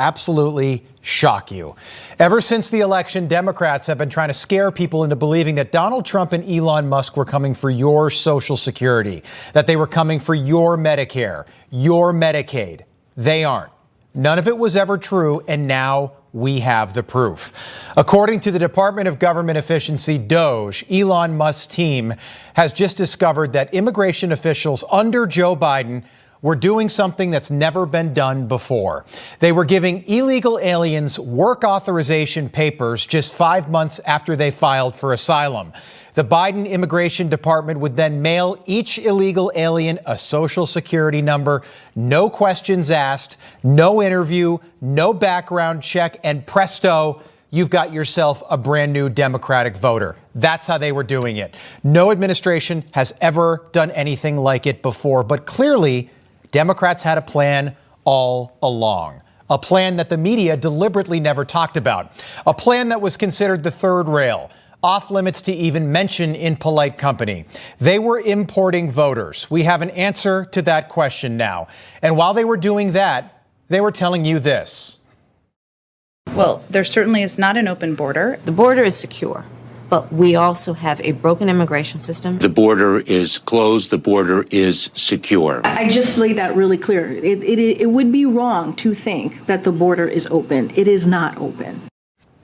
absolutely shock you. Ever since the election, Democrats have been trying to scare people into believing that Donald Trump and Elon Musk were coming for your Social Security, that they were coming for your Medicare, your Medicaid. They aren't. None of it was ever true, and now we have the proof. According to the Department of Government Efficiency, DOGE, Elon Musk's team has just discovered that immigration officials under Joe Biden were doing something that's never been done before. They were giving illegal aliens work authorization papers just 5 months after they filed for asylum. The Biden Immigration Department would then mail each illegal alien a Social Security number, no questions asked, no interview, no background check, and presto, you've got yourself a brand new Democratic voter. That's how they were doing it. No administration has ever done anything like it before, but clearly, Democrats had a plan all along, a plan that the media deliberately never talked about, a plan that was considered the third rail, off limits to even mention in polite company. They were importing voters. We have an answer to that question now. And while they were doing that, they were telling you this. Well, there certainly is not an open border. The border is secure, but we also have a broken immigration system. The border is closed. The border is secure. I just made that really clear. It would be wrong to think that the border is open. It is not open.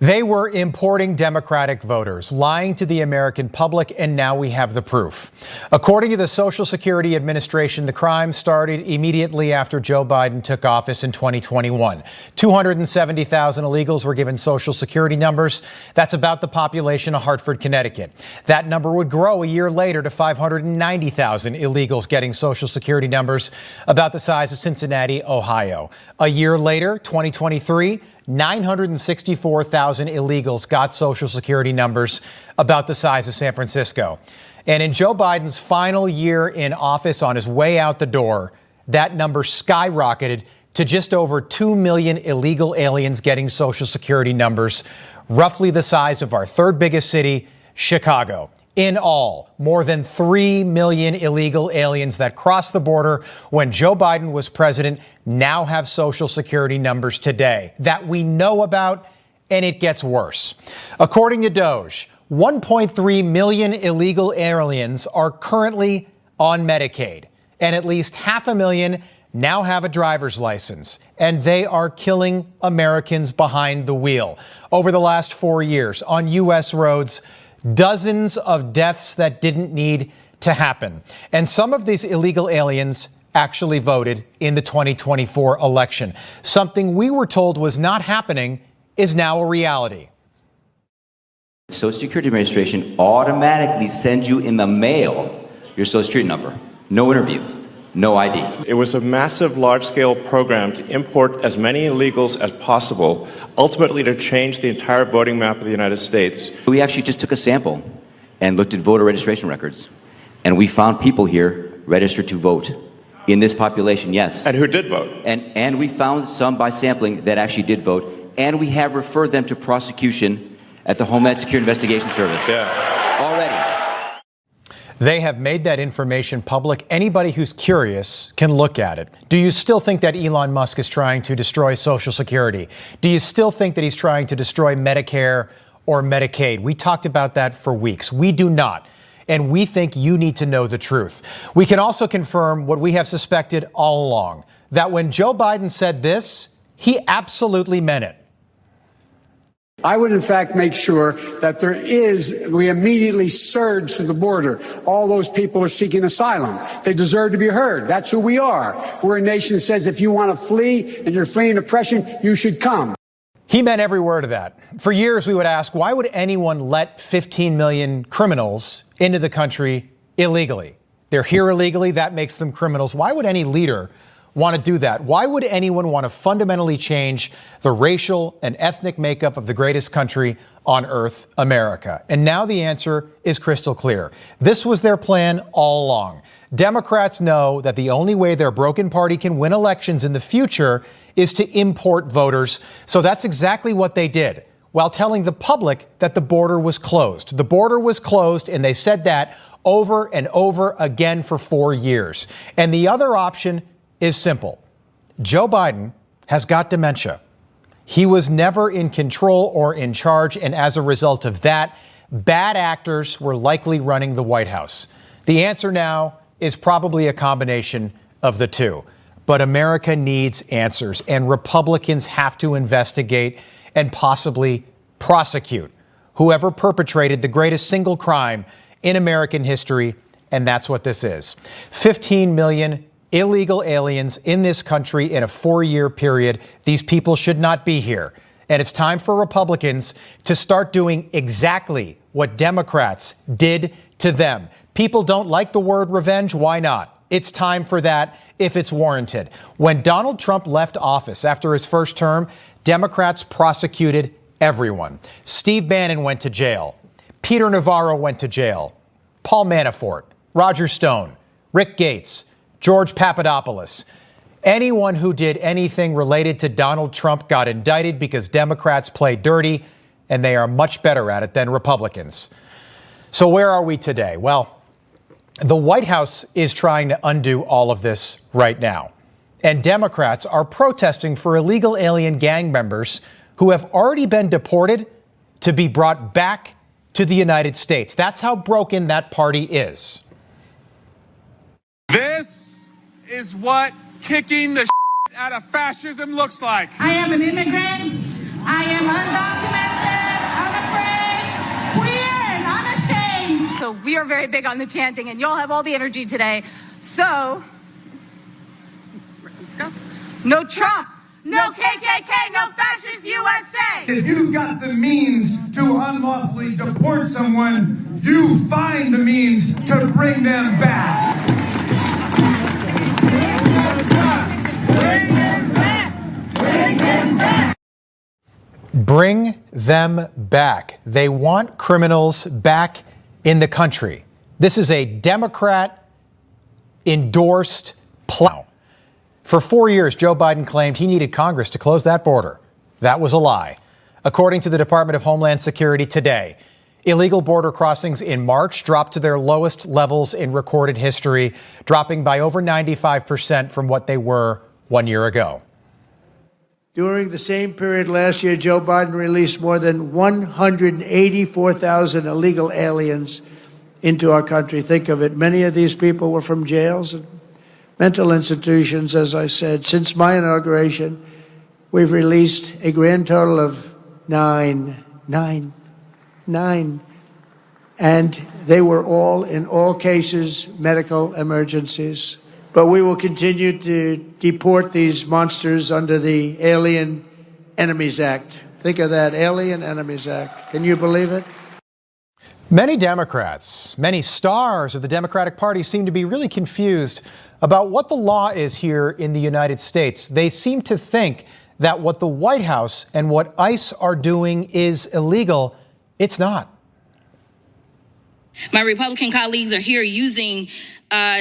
They were importing Democratic voters, lying to the American public, and now we have the proof. According to the Social Security Administration, the crime started immediately after Joe Biden took office in 2021. 270,000 illegals were given Social Security numbers. That's about the population of Hartford, Connecticut. That number would grow a year later to 590,000 illegals getting Social Security numbers, about the size of Cincinnati, Ohio. A year later, 2023, 964,000 illegals got Social Security numbers about the size of San Francisco. And in Joe Biden's final year in office, on his way out the door, that number skyrocketed to just over 2 million illegal aliens getting Social Security numbers, roughly the size of our third biggest city, Chicago. In all, more than 3 million illegal aliens that crossed the border when Joe Biden was president now have Social Security numbers today that we know about, and it gets worse. According to DOGE, 1.3 million illegal aliens are currently on Medicaid, and at least 500,000 now have a driver's license, and they are killing Americans behind the wheel. Over the last 4 years on U.S. roads, dozens of deaths that didn't need to happen. And some of these illegal aliens actually voted in the 2024 election. Something we were told was not happening is now a reality. The Social Security Administration automatically sends you in the mail your Social Security number. No interview, no ID. It was a massive, large-scale program to import as many illegals as possible, ultimately to change the entire voting map of the United States. We actually just took a sample and looked at voter registration records, and we found people here registered to vote in this population, yes. And who did vote? And we found some by sampling that actually did vote, and we have referred them to prosecution at the Homeland Security Investigation Service. Yeah. Already. They have made that information public. Anybody who's curious can look at it. Do you still think that Elon Musk is trying to destroy Social Security? Do you still think that he's trying to destroy Medicare or Medicaid? We talked about that for weeks. We do not. And we think you need to know the truth. We can also confirm what we have suspected all along, that when Joe Biden said this, he absolutely meant it. I would, in fact, make sure that we immediately surge to the border. All those people are seeking asylum. They deserve to be heard. That's who we are. We're a nation that says if you want to flee and you're fleeing oppression, you should come. He meant every word of that. For years, we would ask, why would anyone let 15 million criminals into the country illegally? They're here illegally. That makes them criminals. Why would any leader want to do that? Why would anyone want to fundamentally change the racial and ethnic makeup of the greatest country on earth, America? And now the answer is crystal clear. This was their plan all along. Democrats know that the only way their broken party can win elections in the future is to import voters. So that's exactly what they did, while telling the public that the border was closed. The border was closed, and they said that over and over again for 4 years. And the other option is simple. Joe Biden has got dementia. He was never in control or in charge, and as a result of that, bad actors were likely running the White House. The answer now is probably a combination of the two. But America needs answers, and Republicans have to investigate and possibly prosecute whoever perpetrated the greatest single crime in American history, and that's what this is. 15 million illegal aliens in this country in a 4-year period. These people should not be here. And it's time for Republicans to start doing exactly what Democrats did to them. People don't like the word revenge. Why not? It's time for that if it's warranted. When Donald Trump left office after his first term, Democrats prosecuted everyone. Steve Bannon went to jail. Peter Navarro went to jail. Paul Manafort, Roger Stone, Rick Gates, George Papadopoulos. Anyone who did anything related to Donald Trump got indicted because Democrats play dirty, and they are much better at it than Republicans. So where are we today? Well, the White House is trying to undo all of this right now. And Democrats are protesting for illegal alien gang members who have already been deported to be brought back to the United States. That's how broken that party is. This is what kicking the out of fascism looks like. I am an immigrant. I am undocumented, unafraid, queer, and unashamed. So we are very big on the chanting, and y'all have all the energy today. So, no Trump, no KKK, no fascist USA. If you've got the means to unlawfully deport someone, you find the means to bring them back. Bring them back. They want criminals back in the country. This is a Democrat-endorsed plan. For 4 years, Joe Biden claimed he needed Congress to close that border. That was a lie. According to the Department of Homeland Security today, illegal border crossings in March dropped to their lowest levels in recorded history, dropping by over 95% from what they were 1 year ago. During the same period last year, Joe Biden released more than 184,000 illegal aliens into our country. Think of it. Many of these people were from jails and mental institutions, as I said. Since my inauguration, we've released a grand total of nine. And they were all, in all cases, medical emergencies. But we will continue to deport these monsters under the Alien Enemies Act. Think of that, Alien Enemies Act. Can you believe it? Many Democrats, many stars of the Democratic Party seem to be really confused about what the law is here in the United States. They seem to think that what the White House and what ICE are doing is illegal. It's not. My Republican colleagues are here using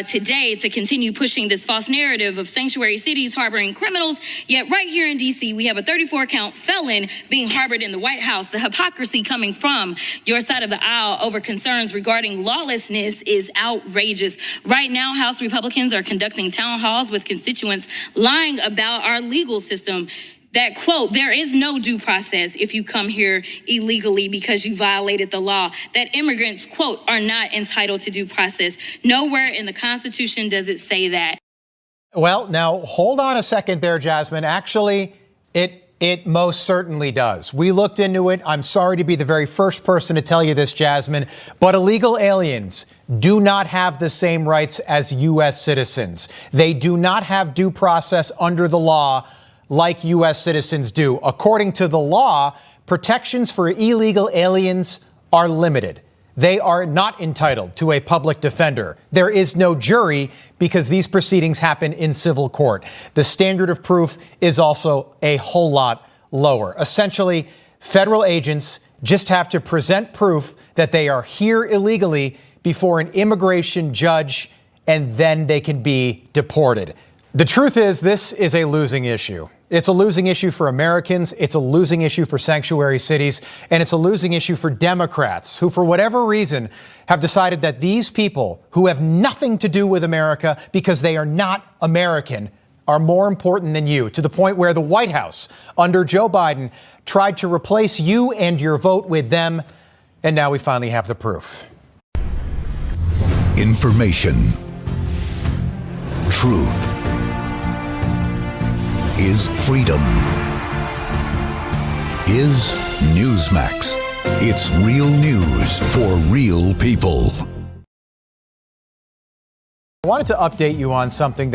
today to continue pushing this false narrative of sanctuary cities harboring criminals. Yet right here in D.C., we have a 34-count felon being harbored in the White House. The hypocrisy coming from your side of the aisle over concerns regarding lawlessness is outrageous. Right now, House Republicans are conducting town halls with constituents lying about our legal system. That, quote, there is no due process if you come here illegally because you violated the law. That immigrants, quote, are not entitled to due process. Nowhere in the Constitution does it say that. Well, now, hold on a second there, Jasmine. Actually, it most certainly does. We looked into it. I'm sorry to be the very first person to tell you this, Jasmine, but illegal aliens do not have the same rights as U.S. citizens. They do not have due process under the law like U.S. citizens do. According to the law, protections for illegal aliens are limited. They are not entitled to a public defender. There is no jury because these proceedings happen in civil court. The standard of proof is also a whole lot lower. Essentially, federal agents just have to present proof that they are here illegally before an immigration judge, and then they can be deported. The truth is, this is a losing issue. It's a losing issue for Americans, it's a losing issue for sanctuary cities, and it's a losing issue for Democrats who, for whatever reason, have decided that these people who have nothing to do with America because they are not American are more important than you, to the point where the White House, under Joe Biden, tried to replace you and your vote with them. And now we finally have the proof. Information. Truth is freedom. Is Newsmax. It's real news for real people. I wanted to update you on something that